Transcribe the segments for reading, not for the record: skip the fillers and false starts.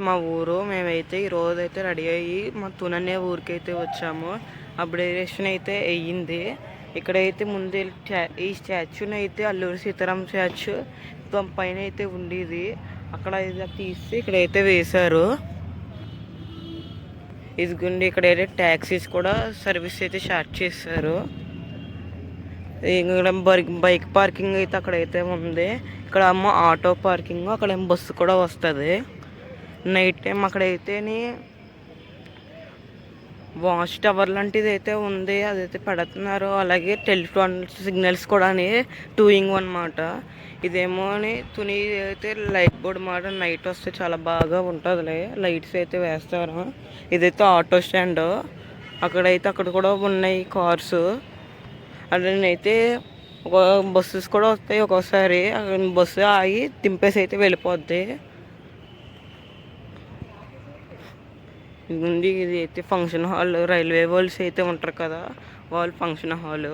మా ఊరు మేమైతే ఈరోజైతే రెడీ అయ్యి మా తుననే ఊరికైతే వచ్చాము. అప్డేషన్ అయితే అయ్యింది. ఇక్కడైతే ముందు ఈ స్టాచ్యూని అయితే అల్లూరి సీతారాం స్టాచ్యూ పైన అయితే ఉండేది. అక్కడ ఇది తీసి ఇక్కడైతే వేశారు. ఇదిగోండి ఇక్కడైతే ట్యాక్సీస్ కూడా సర్వీస్ అయితే స్టార్ట్ చేశారు. ఇక్కడ బైక్ పార్కింగ్ అయితే అక్కడైతే ఉంది. ఇక్కడ ఆటో పార్కింగ్, అక్కడ బస్సు కూడా వస్తుంది. నైట్ టైం అక్కడైతే వాచ్ టవర్ లాంటిది అయితే ఉంది, అదైతే పెడుతున్నారు. అలాగే టెలిఫోన్ సిగ్నల్స్ కూడా 2-in-1 అన్నమాట. ఇదేమో తుని అయితే లైట్ బోర్డ్ మాట. నైట్ వస్తే చాలా బాగా ఉంటుందిలే, లైట్స్ అయితే వేస్తారు. ఇదైతే ఆటో స్టాండ్. అక్కడ కూడా ఉన్నాయి కార్స్. అలానైతే ఒక బస్సెస్ కూడా వస్తాయి. ఒక్కోసారి బస్సు ఆగి దింపేసి అయితే వెళ్ళిపోద్ది. ఇది అయితే ఫంక్షన్ హాల్. రైల్వే వాళ్ళస్ అయితే ఉంటారు కదా, వాళ్ళు ఫంక్షన్ హాల్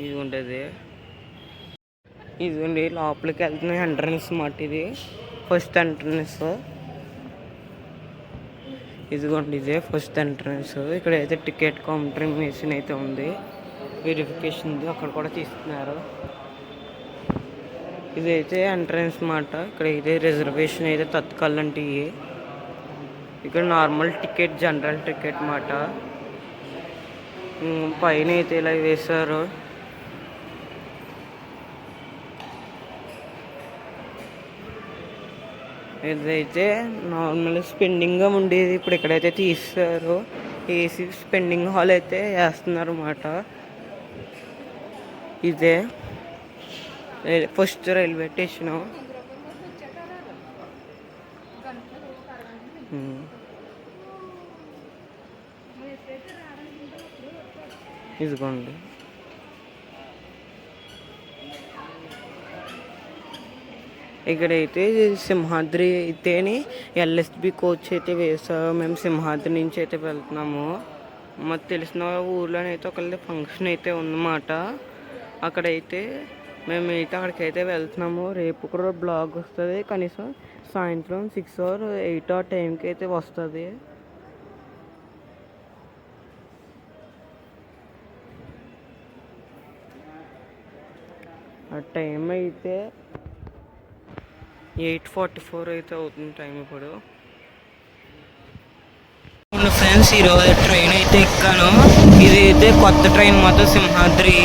ఇది ఉంటుంది. ఇదిగోండి లోపలికి వెళ్తున్న ఎంట్రన్స్ మాట. ఇది ఫస్ట్ ఎంట్రన్స్. ఇదిగోండి ఇదే ఫస్ట్ ఎంట్రన్స్. ఇక్కడైతే టికెట్ కౌంటర్ మెషిన్ అయితే ఉంది, వెరిఫికేషన్ అక్కడ కూడా తీస్తున్నారు. ఇదైతే ఎంట్రన్స్ మాట. ఇక్కడ అయితే రిజర్వేషన్ అయితే తత్కాల్ లాంటివి. ఇక్కడ నార్మల్ టికెట్, జనరల్ టికెట్ మాట. పైన అయితే ఇలా వేశారు. ఇదైతే నార్మల్ స్పెండింగ్గా ఉండేది, ఇప్పుడు ఇక్కడైతే తీస్తారు. ఏసీ స్పెండింగ్ హాల్ అయితే వేస్తున్నారు అన్నమాట. ఇదే ఫస్ట్ రైల్వే స్టేషను. ఇదిగోండి ఇక్కడైతే సింహాద్రి అయితేని ఎల్ఎస్బి కోచ్ అయితే వేసాము. మేము సింహాద్రి నుంచి అయితే వెళ్తున్నాము. మాకు తెలిసిన ఊర్లోనైతే ఒకళ్ళది ఫంక్షన్ అయితే ఉందన్నమాట. అక్కడైతే మేమైతే అక్కడికైతే వెళ్తున్నాము. రేపు కూడా బ్లాగ్ వస్తుంది. కనీసం సాయంత్రం 6 or 8 ఆ టైంకి అయితే వస్తుంది. ఆ టైం అయితే 8:44 అయితే అవుతుంది టైం ఇప్పుడు. ఫ్రెండ్స్, ఈరోజు ట్రైన్ అయితే ఎక్కాను. ఇది అయితే కొత్త ట్రైన్ మాత్రం సింహాద్రి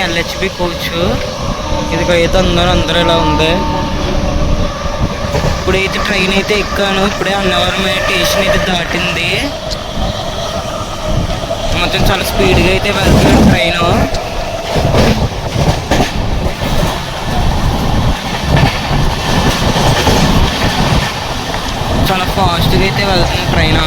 ఎల్హెచ్బి కోచ్. ఇదికైతే అందరూ ఇలా ఉంది. ఇప్పుడైతే ట్రైన్ అయితే ఎక్కాను. ఇప్పుడే అన్నవరం స్టేషన్ అయితే దాటింది. మొత్తం చాలా స్పీడ్గా అయితే వెళ్తుంది ట్రైను. చాలా ఫాస్ట్గా అయితే వెళ్తుంది ట్రైన్.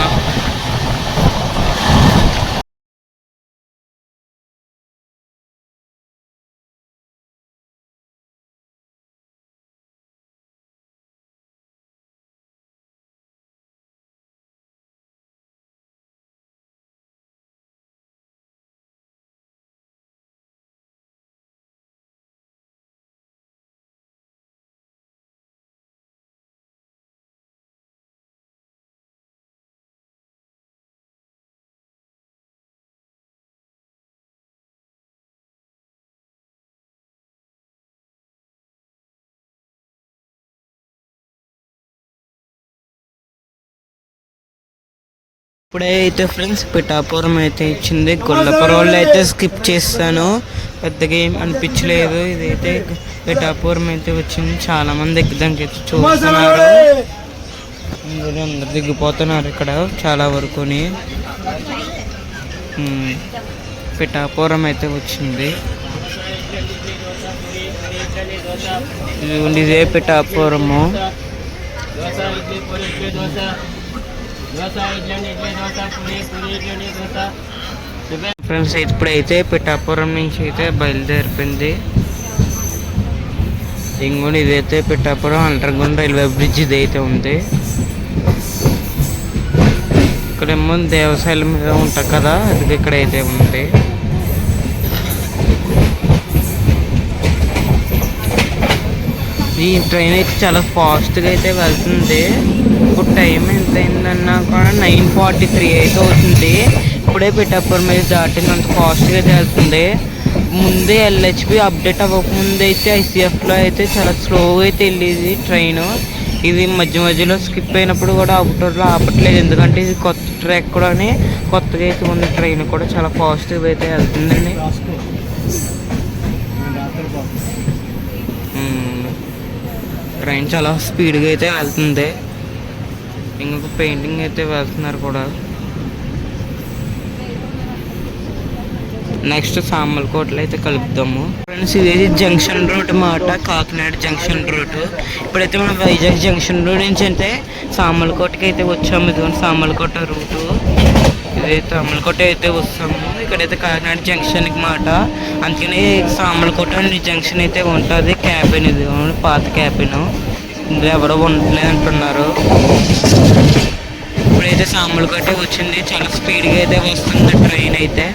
ఇప్పుడే అయితే ఫ్రెండ్స్ పిఠాపురం అయితే ఇచ్చింది. గొల్లపురం వాళ్ళు అయితే స్కిప్ చేస్తాను, పెద్దగా ఏం అనిపించలేదు. ఇదైతే పిఠాపురం అయితే వచ్చింది. చాలా మంది ఎగ్జామ్కి అయితే చూస్తున్నారు. అందరు దిగిపోతున్నారు ఇక్కడ చాలా వరకుని. పిఠాపురం అయితే వచ్చింది. ఇదే పిఠాపురము. ఫ్రెండ్స్, ఇప్పుడైతే పిఠాపురం నుంచి అయితే బయలుదేరిపోయింది. ఇంకోటి ఇదైతే పిఠాపురం అండర్గ్రౌండ్ రైల్వే బ్రిడ్జ్ ఇదైతే ఉంది. ఇక్కడేమో దేవశాల మీద ఉంటుంది కదా, అది ఇక్కడైతే ఉంది. ఈ ట్రైన్ అయితే చాలా ఫాస్ట్గా అయితే వెళ్తుంది. ఇప్పుడు టైం ఎంత అయిందన్నా కూడా 9:43 అయితే అవుతుంది. ఇప్పుడే పిఠాపురం మీద దాటినంత ఫాస్ట్గా అయితే వెళ్తుంది. ముందే ఎల్హెచ్బి అప్డేట్ అవ్వకముందు అయితే ఐసీఎఫ్లో అయితే చాలా స్లోగా అయితే వెళ్ళేది ట్రైన్. ఇది మధ్య మధ్యలో స్కిప్ అయినప్పుడు కూడా అవుటర్లో ఆపట్లేదు, ఎందుకంటే ఇది కొత్త ట్రాక్ కూడా కొత్తగా అయితే ఉంది. ట్రైన్ కూడా చాలా ఫాస్ట్గా అయితే వెళ్తుందండి. ట్రైన్ చాలా స్పీడ్గా అయితే వెళ్తుంది. ఇంకొక పెయింటింగ్ అయితే వెళ్తున్నారు కూడా. నెక్స్ట్ సామర్లకోటలో అయితే కలుపుతాము ఫ్రెండ్స్. ఇది జంక్షన్ రూట్ మాట, కాకినాడ జంక్షన్ రూట్. ఇప్పుడైతే మనం వైజాగ్ జంక్షన్ రూట్ నుంచి అయితే సామర్లకోటకి అయితే వచ్చాము. ఇదిగోండి సామర్లకోట రూటు. ఇదైతే సామర్లకోట అయితే వస్తాము. ఇక్కడైతే కాకినాడ జంక్షన్కి మాట. అందుకని సామర్లకోట జంక్షన్ అయితే ఉంటుంది. క్యాబిన్ ఇది పాత క్యాబిన్, ఇందులో ఎవరో ఉండలేదు అంటున్నారు. ఇప్పుడైతే సామర్లకోట వచ్చింది. చాలా స్పీడ్గా అయితే వస్తుంది ట్రైన్ అయితే.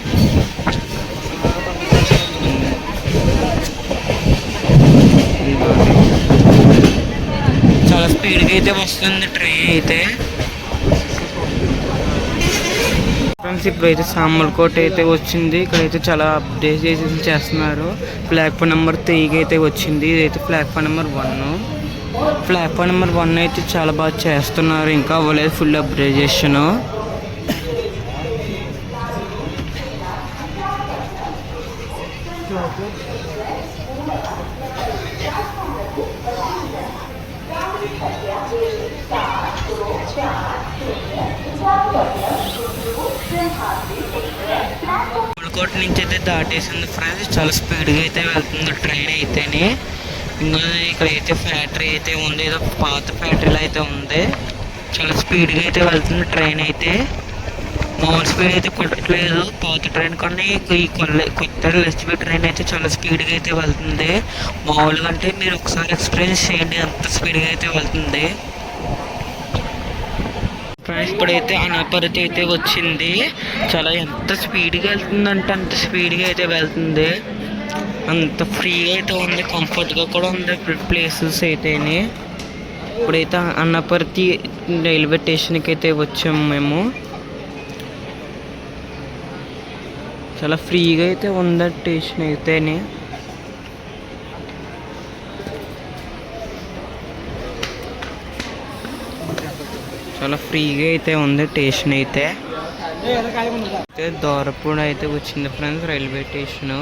చాలా స్పీడ్గా అయితే వస్తుంది ట్రైన్ అయితే. ఫ్రెండ్స్ ఇప్పుడైతే సామర్లకోట అయితే వచ్చింది. ఇక్కడైతే చాలా అప్డేట్ చేస్తున్నారు. ప్లాట్ఫామ్ నెంబర్ 3 అయితే వచ్చింది. ఇదైతే ప్లాట్ఫామ్ నెంబర్ 1. ప్లాట్ఫామ్ నెంబర్ 1 అయితే చాలా బాగా చేస్తున్నారు. ఇంకా అవ్వలేదు ఫుల్ అప్డేషన్. సామర్లకోట నుంచి అయితే దాటేసింది ఫ్రెండ్స్. చాలా స్పీడ్గా అయితే వెళ్తుంది ట్రైన్ అయితేనే. ఇంకా ఇక్కడైతే ఫ్యాక్టరీ అయితే ఉంది, ఏదో పాత ఫ్యాక్టరీలో అయితే ఉంది. చాలా స్పీడ్గా అయితే వెళ్తుంది ట్రైన్ అయితే. మామూలు స్పీడ్ అయితే కొట్టట్లేదు పాత ట్రైన్ కన్నా. ఈ కొత్త ఎల్హెచ్బి ట్రైన్ అయితే చాలా స్పీడ్గా అయితే వెళ్తుంది. మామూలుగా అంటే మీరు ఒకసారి ఎక్స్పీరియన్స్ చేయండి అంత స్పీడ్గా అయితే వెళ్తుంది ఫ్రెండ్స్. ఇప్పుడైతే అనపర్తి అయితే వచ్చింది. చాలా ఎంత స్పీడ్గా వెళ్తుందంటే అంత స్పీడ్గా అయితే వెళ్తుంది. అంత ఫ్రీగా అయితే ఉంది, కంఫర్ట్గా కూడా ఉంది ప్లేసెస్ అయితేనే. ఇప్పుడైతే అనపర్తి రైల్వే స్టేషన్కి అయితే వచ్చాము మేము. చాలా ఫ్రీగా అయితే ఉంది స్టేషన్ అయితేనే. చాలా ఫ్రీగా అయితే ఉంది స్టేషన్ అయితే. దూరపూడ అయితే వచ్చింది ఫ్రెండ్స్ రైల్వే స్టేషన్.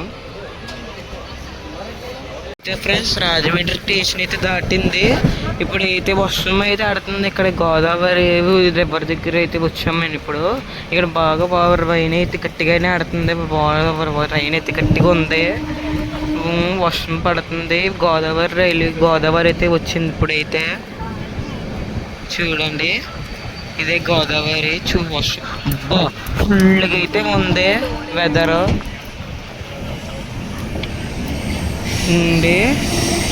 అయితే ఫ్రెండ్స్ రాజమండ్రి స్టేషన్ అయితే దాటింది. ఇప్పుడు అయితే వర్షం అయితే ఆడుతుంది. ఇక్కడ గోదావరి రివర్ దగ్గర అయితే వచ్చాము మేము ఇప్పుడు. ఇక్కడ బాగా రైన్ అయితే గట్టిగానే ఆడుతుంది. రైన్ అయితే గట్టిగా ఉంది, వర్షం పడుతుంది. గోదావరి అయితే వచ్చింది ఇప్పుడైతే. చూడండి ఇదే గోదావరి. వర్షం ఫుల్గా అయితే ఉంది వెదర్.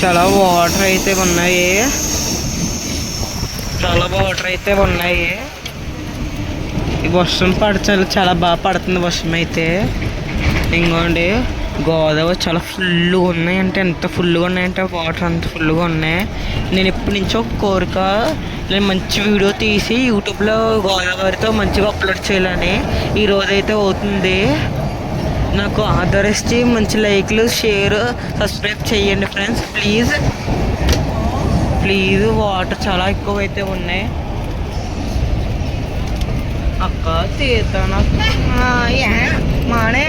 చాలా వాటర్ అయితే ఉన్నాయి, ఈ వర్షం చాలా బాగా పడుతుంది వర్షం అయితే. ఇంకోండి గోదావరి చాలా ఫుల్గా ఉన్నాయి, అంటే ఎంత ఫుల్గా ఉన్నాయంటే వాటర్ అంత ఫుల్గా ఉన్నాయి. నేను ఎప్పటి నుంచో ఒక కోరిక, నేను మంచి వీడియో తీసి యూట్యూబ్లో గోదావరితో మంచిగా అప్లోడ్ చేయాలని. ఈరోజు అయితే అవుతుంది. నాకు ఆదరిస్తే మంచి లైక్లు, షేర్, సబ్స్క్రైబ్ చేయండి ఫ్రెండ్స్ ప్లీజ్. వాటర్ చాలా ఎక్కువ అయితే ఉన్నాయి. అక్క తీర్థన మానే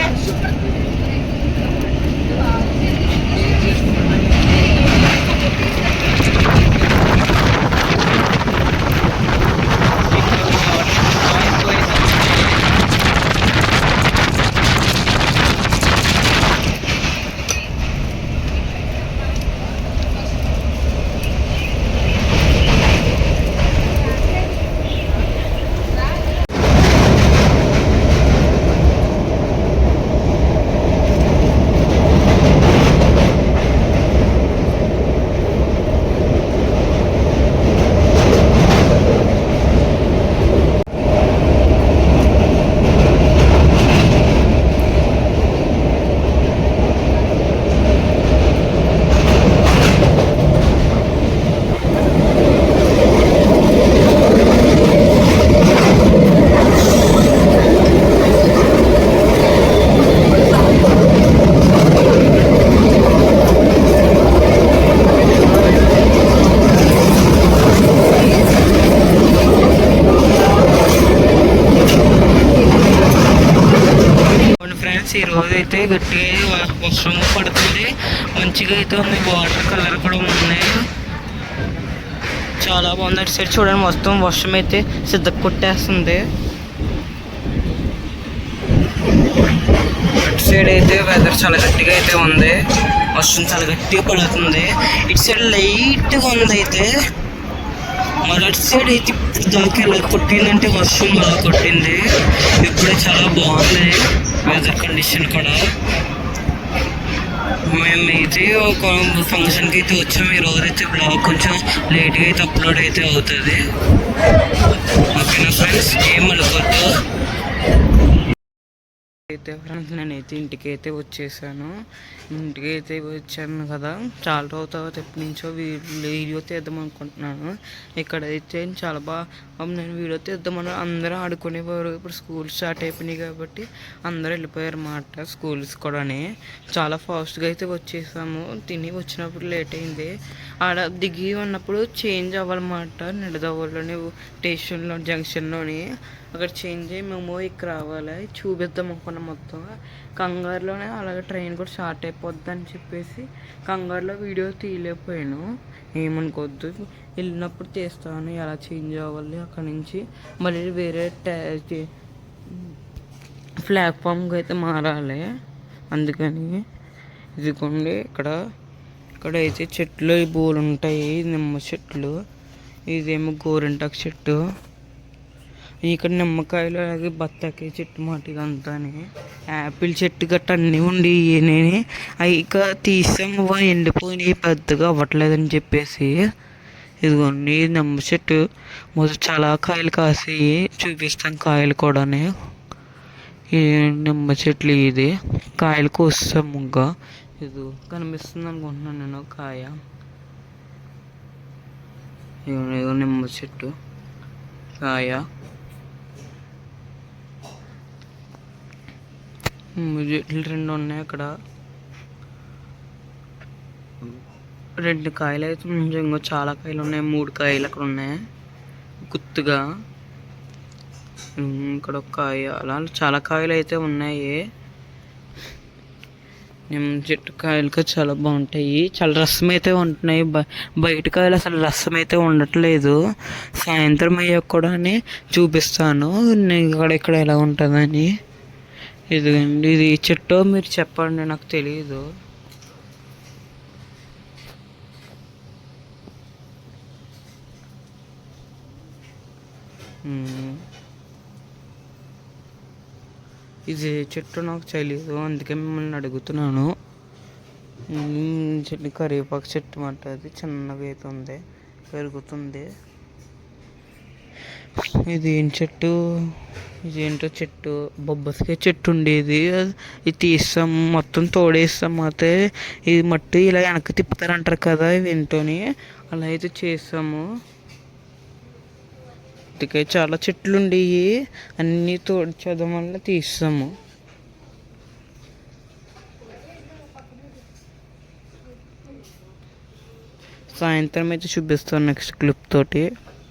ఫ్రెండ్స్, ఈరోజు అయితే గట్టిగా వర్షం పడుతుంది, మంచిగా అయితే ఉంది, వాటర్ కలర్ కూడా ఉన్నాయి, చాలా బాగుంది. అటు సైడ్ చూడండి, మొత్తం వర్షం అయితే సిద్ధ కొట్టేస్తుంది. అటు సైడ్ అయితే వెదర్ చాలా గట్టిగా అయితే ఉంది, వర్షం చాలా గట్టిగా పడుతుంది. ఇటు సైడ్ లైట్గా ఉంది అయితే, మరి అటు సైడ్ అయితే ఇప్పుడు దాకా ఎలా కొట్టిందంటే వర్షం అలా కొట్టింది. ఇప్పుడే చాలా బాగుంది వెదర్ కండిషన్ కూడా. మేమైతే ఒక ఫంక్షన్కి అయితే వచ్చాము. ఈరోజు అయితే బ్లాగ్ కొంచెం లేట్గా అయితే అప్లోడ్ అయితే అవుతుంది. ఓకేనా ఫ్రెండ్స్, ఏమనుకోవద్దు. అయితే ఫ్రెండ్స్, నేనైతే ఇంటికి అయితే వచ్చేసాను. ఇంటికి అయితే వచ్చాను కదా, చాలా రోజుల తర్వాత ఎప్పటి నుంచో వీడియో తీద్దాం అనుకుంటున్నాను. ఇక్కడైతే చాలా బాగా నేను వీడియో తీద్దామని అందరూ ఆడుకునేవారు. ఇప్పుడు స్కూల్ స్టార్ట్ అయిపోయినాయి కాబట్టి అందరూ వెళ్ళిపోయారు అన్నమాట, స్కూల్స్ కూడా. చాలా ఫాస్ట్గా అయితే వచ్చేసాము. తిని వచ్చినప్పుడు లేట్ అయింది. ఆడ దిగి ఉన్నప్పుడు చేంజ్ అవ్వాలన్నమాట, నిడదవోలోని స్టేషన్లో జంక్షన్లోని. అక్కడ చేంజ్ అయ్యి మేము ఇక్కడ రావాలి, చూపిద్దాం అనుకున్నాం మొత్తం. కంగారులోనే అలాగే ట్రైన్ కూడా స్టార్ట్ అయిపోద్ది అని చెప్పేసి కంగారులో వీడియో తీయలేకపోయాను. ఏమనుకోవద్దు, వెళ్ళినప్పుడు తీస్తాను ఎలా చేంజ్ అవ్వాలి. అక్కడ నుంచి మళ్ళీ వేరే ప్లాట్ఫామ్కి అయితే మారాలి. అందుకని ఇదిగోండి, ఇక్కడైతే చెట్లు బోలు ఉంటాయి, నిమ్మ చెట్లు. ఇదేమో గోరింటాకు చెట్టు. ఇక్కడ నిమ్మకాయలు, అలాగే బత్తాకాయ చెట్టు మాట ఇదంతా. యాపిల్ చెట్టు గట్ట అన్నీ ఉండి అవి ఇక తీసాము, ఎండిపోయినాయి, పెద్దగా అవ్వట్లేదని చెప్పేసి. ఇదిగోండి నిమ్మ చెట్టు, మొదలు చాలా కాయలు కాసి చూపిస్తాం, కాయలు కూడా. ఈ నిమ్మ చెట్లు ఇది కాయలు కోస్తాము. ఇంకా ఇది కనిపిస్తుంది అనుకుంటున్నాను నేను, కాయ. ఇదిగో నిమ్మ చెట్టు కాయ. చెట్లు 2 ఉన్నాయి అక్కడ, 2 కాయలు అయితే ఇంకో చాలా కాయలు ఉన్నాయి, 3 కాయలు అక్కడ ఉన్నాయి గుర్తుగా. ఇక్కడ ఒక కాయ, అలా చాలా కాయలు అయితే ఉన్నాయి. నిమ్మ చెట్టు కాయలు చాలా బాగుంటాయి, చాలా రసం అయితే ఉంటున్నాయి. బయట కాయలు అసలు రసం అయితే ఉండట్లేదు. సాయంత్రం అయ్యాక కూడా చూపిస్తాను ఇక్కడ ఎలా ఉంటుందని. ఇదిగండి, ఇది చెట్టు మీరు చెప్పండి, నాకు తెలియదు. ఇది చెట్టు నాకు తెలియదు, అందుకే మిమ్మల్ని అడుగుతున్నాను. చెట్టు కరివేపాకు చెట్టు మాట, అది చిన్నగా అయితే ఉంది, పెరుగుతుంది. ఇది ఏం చెట్టు, ఇదేంటో చెట్టు, బొబ్బసకాయ చెట్టు ఉండేది, ఇది తీస్తాం, మొత్తం తోడేస్తాం. అయితే ఇది మట్టి ఇలా వెనక్కి తిప్పుతారంటారు కదా, ఇవేంటోని అలా అయితే చేస్తాము. అందుకే చాలా చెట్లు ఉండేవి, అన్నీ తోడిచేయడం వల్ల తీస్తాము. సాయంత్రం అయితే చూపిస్తాను నెక్స్ట్ క్లిప్ తోటి.